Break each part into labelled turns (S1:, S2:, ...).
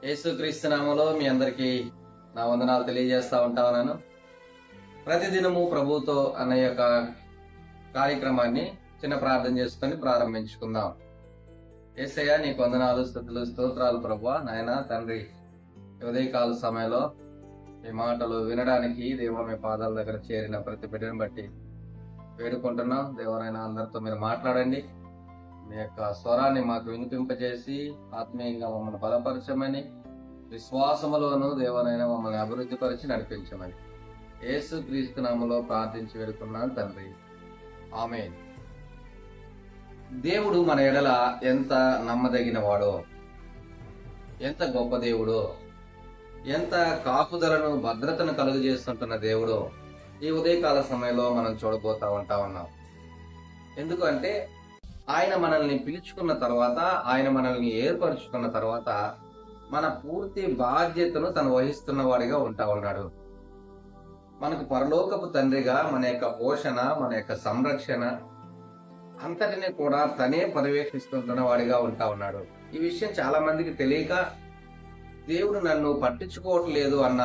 S1: యేసుక్రీస్తు నామములో మీ అందరికీ నా వందనాలు తెలియజేస్తా ఉంటా ఉన్నాను. ప్రతిదినము ప్రభుతో అనే యొక్క కార్యక్రమాన్ని చిన్న ప్రార్థన చేసుకొని ప్రారంభించుకుందాం. యేసయ్య నీకు వందనాలు, స్తుతులు, స్తోత్రాలు ప్రభువా. నాయన తండ్రి, ఉదయకాల సమయంలో మీ మాటలు వినడానికి దేవ మీ పాదాల దగ్గర చేరిన ప్రతి బిడ్డను బట్టి వేడుకుంటున్నాం. దేవనైనా అందరితో మీరు మాట్లాడండి. మీ యొక్క స్వరాన్ని మాకు వినిపింపజేసి ఆత్మీయంగా మమ్మల్ని బలపరచమని, విశ్వాసములోను దేవనైనా మమ్మల్ని అభివృద్ధి పరిచి నడిపించమని యేసు క్రీస్తు నామములో ప్రార్థించి వేడుకున్నాను తండ్రి, ఆమేన్. దేవుడు మన ఎడల ఎంత నమ్మదగిన వాడో, ఎంత గొప్ప దేవుడో, ఎంత కాపుదలను భద్రతను కలుగజేస్తుంటున్న దేవుడో ఈ ఉదయకాల సమయంలో మనం చూడబోతా ఉన్నాం. ఎందుకంటే ఆయన మనల్ని పిలుచుకున్న తర్వాత, ఆయన మనల్ని ఏర్పరచుకున్న తర్వాత మన పూర్తి బాధ్యతను తను వహిస్తున్న వాడిగా ఉంటా ఉన్నాడు. మనకు పరలోకపు తండ్రిగా మన యొక్క పోషణ, మన యొక్క సంరక్షణ అంతటిని కూడా తనే పర్యవేక్షిస్తుంటున్న వాడిగా ఉంటా ఉన్నాడు. ఈ విషయం చాలా మందికి తెలియక దేవుడు నన్ను పట్టించుకోవట్లేదు అన్న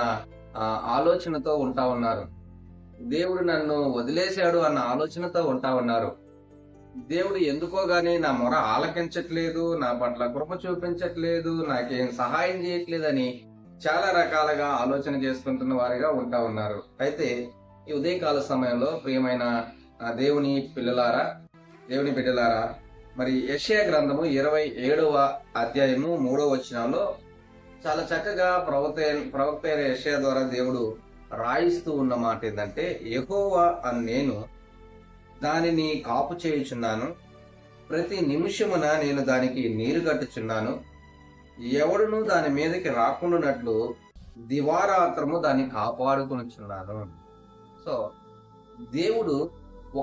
S1: ఆలోచనతో ఉంటా ఉన్నారు. దేవుడు నన్ను వదిలేశాడు అన్న ఆలోచనతో ఉంటా ఉన్నారు. దేవుడు ఎందుకో గాని నా మొర ఆలకించట్లేదు, నా పట్ల కృప చూపించట్లేదు, నాకేం సహాయం చేయట్లేదని చాలా రకాలుగా ఆలోచన చేసుకుంటున్న వారిగా ఉంటా ఉన్నారు. అయితే ఈ ఉదయకాల సమయంలో ప్రియమైన దేవుని బిడ్డలారా, మరి యెషయా గ్రంథము 27వ అధ్యాయము 3వ వచనంలో చాలా చక్కగా ప్రవక్త యెషయా ద్వారా దేవుడు రాయిస్తూ ఉన్న మాట ఏంటంటే, యెహోవా అని నేను దానిని కాపు చేయుచున్నాను, ప్రతి నిమిషమున నేను దానికి నీరు కట్టుచున్నాను, ఎవడును దాని మీదకి రాకుండానట్లు దివారాత్రము దాన్ని కాపాడుకునిచున్నాను. సో దేవుడు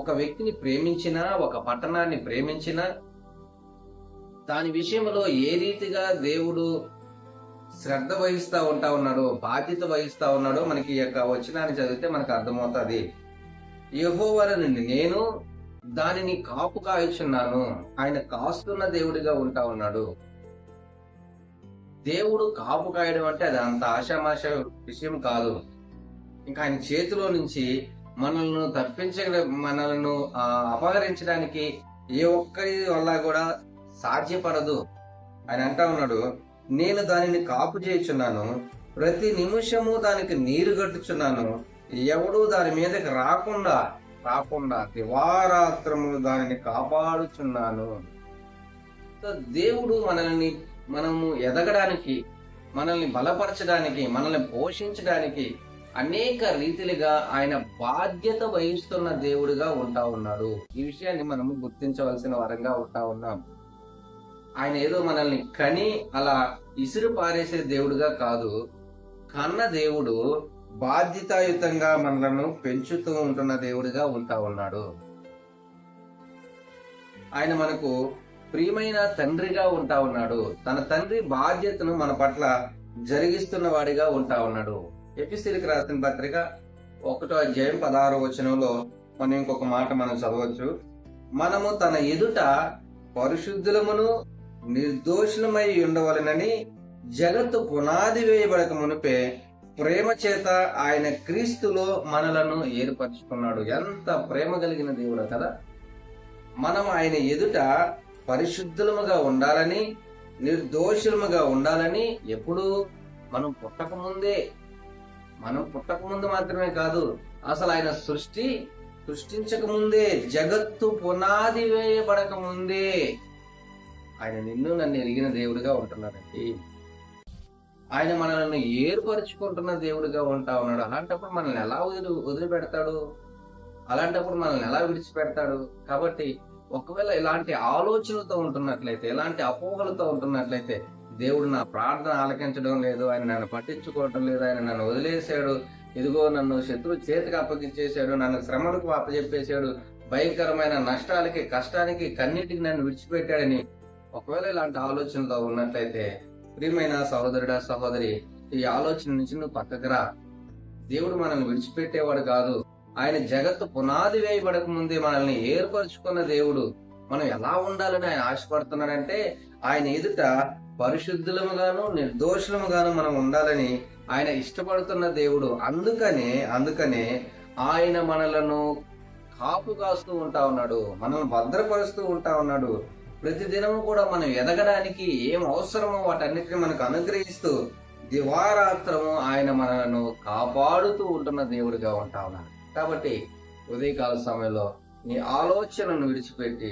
S1: ఒక వ్యక్తిని ప్రేమించినా, ఒక పట్టణాన్ని ప్రేమించినా, దాని విషయంలో ఏ రీతిగా దేవుడు శ్రద్ధ వహిస్తా ఉంటా ఉన్నాడో, బాధ్యత వహిస్తా ఉన్నాడో మనకి ఈ యొక్క వచనాన్ని చదివితే మనకు అర్థమవుతుంది. యెహోవాను నేను దానిని కాపు కాయుచున్నాను. ఆయన కాస్తున్న దేవుడిగా ఉంటా ఉన్నాడు. దేవుడు కాపు కాయడం అంటే అది అంత ఆషామాష విషయం కాదు. ఇంకా ఆయన చేతిలో నుంచి మనల్ని అపహరించడానికి ఏ ఒక్కరి వల్ల కూడా సాధ్యపడదు. ఆయన అంటా ఉన్నాడు, నేను దానిని కాపు చేయుచున్నాను, ప్రతి నిమిషము దానికి నీరు కట్టుచున్నాను, ఎవడు దాని మీదకి రాకుండా దివారాత్రము దానిని కాపాడుచున్నాను. దేవుడు మనము ఎదగడానికి, మనల్ని బలపరచడానికి, మనల్ని పోషించడానికి అనేక రీతిలుగా ఆయన బాధ్యత వహిస్తున్న దేవుడిగా ఉంటా ఉన్నాడు. ఈ విషయాన్ని మనము గుర్తించవలసిన వారంగా ఉంటా ఉన్నాం. ఆయన ఏదో మనల్ని కని అలా ఇసురు పారేసే దేవుడుగా కాదు, కన్న దేవుడు బాధ్యతాయుతంగా మనలను పెంచుతూ ఉంటున్న దేవుడిగా ఉంటా ఉన్నాడు. ఆయన మనకు ప్రియమైన తండ్రిగా ఉంటా ఉన్నాడు. తన తండ్రి బాధ్యతను మన పట్ల జరిగిస్తున్న వాడిగా ఉంటా ఉన్నాడు. ఎఫెసీయులకు రాసిన పత్రిక 1వ అధ్యాయం 16వ వచనంలో మనం ఇంకొక మాట మనం చదవచ్చు. మనము తన ఎదుట పరిశుద్ధులమును నిర్దోషులమై ఉండవలెనని జగత్తు పునాది వేయబడక మునిపే ప్రేమ చేత ఆయన క్రీస్తులో మనలను ఏర్పరచుకున్నాడు. ఎంత ప్రేమ కలిగిన దేవుడు కదా. మనం ఆయన ఎదుట పరిశుద్ధులముగా ఉండాలని, నిర్దోషులముగా ఉండాలని ఎప్పుడు మనం పుట్టక ముందు మాత్రమే కాదు, అసలు ఆయన సృష్టించక ముందే, జగత్తు పునాది వేయబడక ముందే ఆయన నన్ను ఎరిగిన దేవుడిగా ఉంటున్నాడండి. ఆయన మనల్ని ఏర్పరచుకుంటున్న దేవుడిగా ఉంటా ఉన్నాడు. అలాంటప్పుడు మనల్ని ఎలా వదిలిపెడతాడు? అలాంటప్పుడు మనల్ని ఎలా విడిచిపెడతాడు? కాబట్టి ఒకవేళ ఇలాంటి ఆలోచనలతో ఉంటున్నట్లయితే, ఇలాంటి అపోహలతో ఉంటున్నట్లయితే, దేవుడు నా ప్రార్థన ఆలకించడం లేదు, ఆయన నన్ను పట్టించుకోవటం లేదు, ఆయన నన్ను వదిలేశాడు, ఇదిగో నన్ను శత్రువు చేతికి అప్పగించేశాడు, నన్ను శ్రమలకు అప్పచెప్పేశాడు, భయంకరమైన నష్టాలకి, కష్టానికి, కన్నీటికి నన్ను విడిచిపెట్టాడని ఒకవేళ ఇలాంటి ఆలోచనతో ఉన్నట్లయితే, ప్రియమైన సహోదరుడా, సహోదరి, ఈ ఆలోచన నుంచి నువ్వు పక్కకు రా. దేవుడు మనల్ని విడిచిపెట్టేవాడు కాదు. ఆయన జగత్తు పునాది వేయబడక ముందే మనల్ని ఏర్పరచుకున్న దేవుడు. మనం ఎలా ఉండాలని ఆయన ఆశపడుతున్నాడంటే, ఆయన ఎదుట పరిశుద్ధులముగాను నిర్దోషులముగాను మనం ఉండాలని ఆయన ఇష్టపడుతున్న దేవుడు. అందుకనే ఆయన మనలను కాపు కాస్తూ ఉంటా ఉన్నాడు, మనల్ని భద్రపరుస్తూ ఉంటా ఉన్నాడు. ప్రతి దినము కూడా మనం ఎదగడానికి ఏం అవసరమో వాటన్నిటిని మనకు అనుగ్రహిస్తూ దివారాత్రము ఆయన మనలను కాపాడుతూ ఉంటున్న దేవుడిగా ఉంటా ఉన్నాడు. కాబట్టి ఉదయకాల సమయంలో నీ ఆలోచనను విడిచిపెట్టి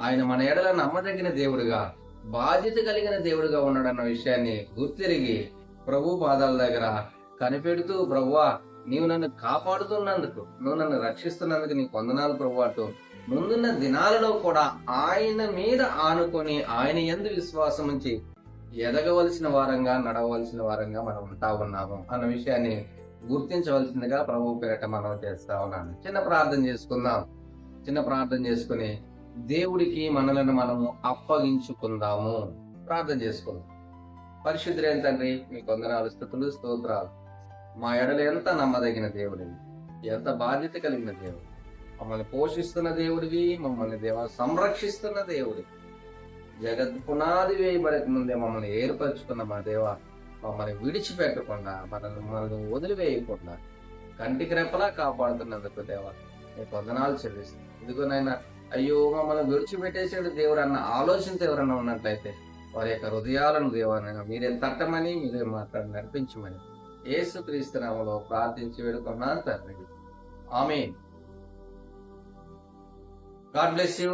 S1: ఆయన మన ఎడల నమ్మదగిన దేవుడిగా, బాధ్యత కలిగిన దేవుడిగా ఉన్నాడన్న విషయాన్ని గుర్తిరిగి ప్రభు పాదాల దగ్గర కనిపెడుతూ, ప్రభువా నీవు నన్ను కాపాడుతున్నందుకు, నువ్వు నన్ను రక్షిస్తున్నందుకు నీకు వందనాలు ప్రభు అంటూ ముందున్న దినాలలో కూడా ఆయన మీద ఆనుకొని ఆయన యందు విశ్వాసం ఉంచి ఎదగవలసిన వారంగా, నడవలసిన వారంగా మనం ఉంటా ఉన్నాము అన్న విషయాన్ని గుర్తించవలసిందిగా ప్రభు పేరట మనం చేస్తా ఉన్నాను. చిన్న ప్రార్థన చేసుకుని దేవుడికి మనలను మనము అప్పగించుకుందాము. ప్రార్థన చేసుకుందాం. పరిశుద్ధులైన తండ్రి, మీకు వందనాలు, స్తుతులు, స్తోత్రాలు. మా ఎడలు ఎంత నమ్మదగిన దేవుడివి, ఎంత బాధ్యత కలిగిన దేవుడు, మమ్మల్ని పోషిస్తున్న దేవుడివి, మమ్మల్ని సంరక్షిస్తున్న దేవుడి, జగత్ పునాది వేయబడక ముందే మమ్మల్ని ఏర్పరచుకున్న మా దేవ, మమ్మల్ని విడిచిపెట్టకుండా, మనల్ని వదిలివేయకుండా కంటికి రెప్పలా కాపాడుతున్నందుకు దేవ నీకు వందనాలు చెల్లిస్తాం. ఇదిగోనైనా అయ్యో మమ్మల్ని విడిచిపెట్టేసాడు దేవుడు అన్న ఆలోచనతో ఎవరన్నా ఉన్నట్లయితే వారి యొక్క హృదయాలను దేవాలైనా మీరే తట్టమని, మీరే మాట్లాడి నడిపించమని యేసుక్రీస్తు నామములో ప్రార్థించి వేడుకున్నాను తండ్రి. ఆమేన్. God bless you.